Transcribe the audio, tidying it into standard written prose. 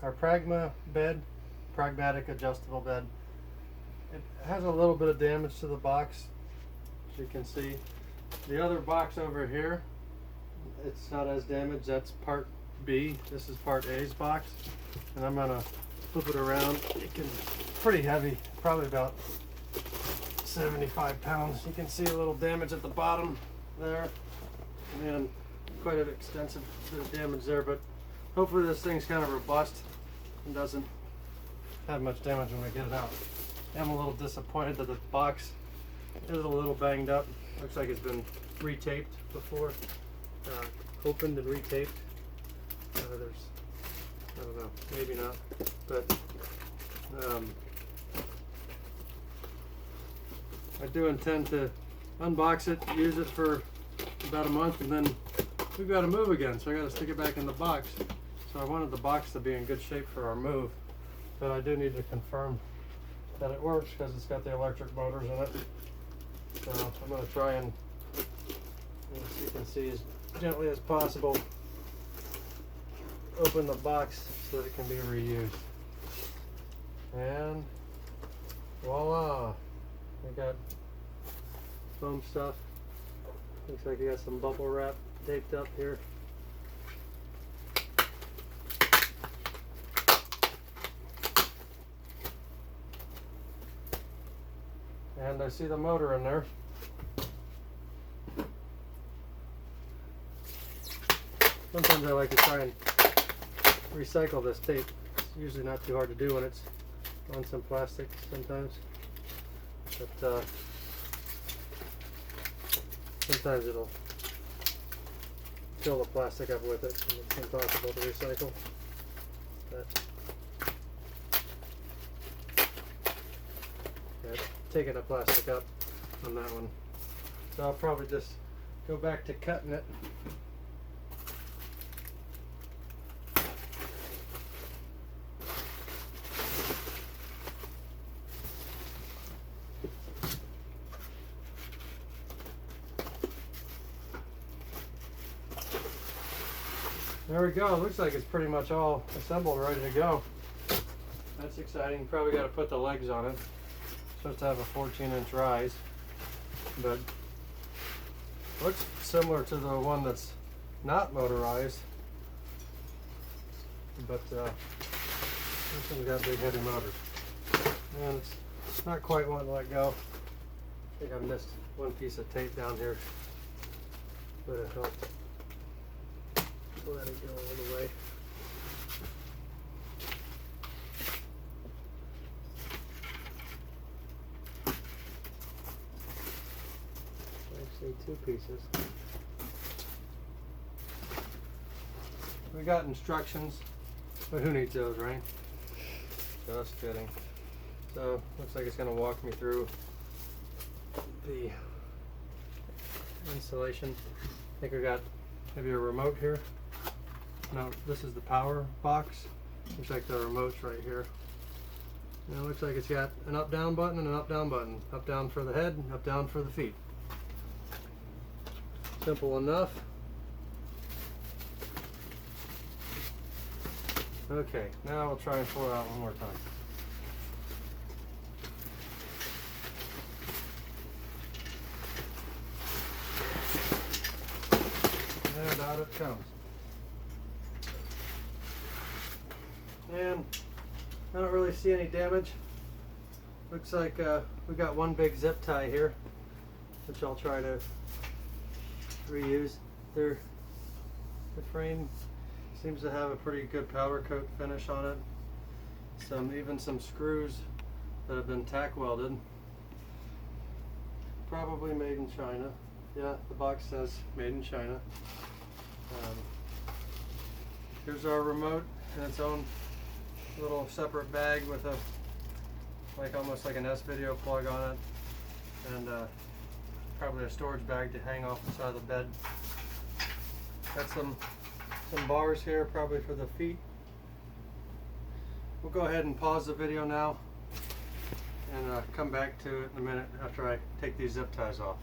our PragmaBed, Pragmatic adjustable bed. It has a little bit of damage to the box, as you can see. The other box over here, it's not as damaged. That's part B. This is part A's box, and I'm gonna flip it around. It's pretty heavy, probably about 75 pounds. You can see a little damage at the bottom there, and quite an extensive bit of damage there, but hopefully this thing's kind of robust and doesn't have much damage when we get it out. I'm a little disappointed that the box is a little banged up. Looks like it's been retaped before, opened and retaped. There's, I don't know, maybe not, but I do intend to unbox it, use it for about a month, and then we've got to move again, so I got to stick it back in the box. So I wanted the box to be in good shape for our move, but I do need to confirm that it works because it's got the electric motors in it. So I'm going to try and, as you can see, as gently as possible, open the box so that it can be reused. And voila, we got foam stuff. Looks like you got some bubble wrap taped up here. And I see the motor in there. Sometimes I like to try and recycle this tape. It's usually not too hard to do when it's on some plastic sometimes. But sometimes it'll fill the plastic up with it and it's impossible to recycle. But yeah, taking the plastic up on that one. So I'll probably just go back to cutting it. There we go. Looks like it's pretty much all assembled, ready to go. That's exciting. Probably got to put the legs on it. It's supposed to have a 14-inch rise, but looks similar to the one that's not motorized. But this one's got big heavy motors, and it's not quite wanting to let go. I think I missed one piece of tape down here, but it helped. Let it go all the way. Actually, two pieces. We got instructions, but who needs those, right? Just kidding. So, looks like it's going to walk me through the installation. I think we got maybe a remote here. No, this is the power box. Looks like the remote's right here. And it looks like it's got an up-down button and an up-down button. Up-down for the head, and up-down for the feet. Simple enough. Okay, now we'll try and pull it out one more time. And out it comes. And I don't really see any damage. Looks like we got one big zip tie here, which I'll try to reuse. The frame seems to have a pretty good powder coat finish on it. Even some screws that have been tack welded. Probably made in China. Yeah, the box says made in China. Here's our remote in its own little separate bag with a almost like an S-video plug on it, and probably a storage bag to hang off the side of the bed. Got some bars here, probably for the feet. We'll go ahead and pause the video now and come back to it in a minute after I take these zip ties off.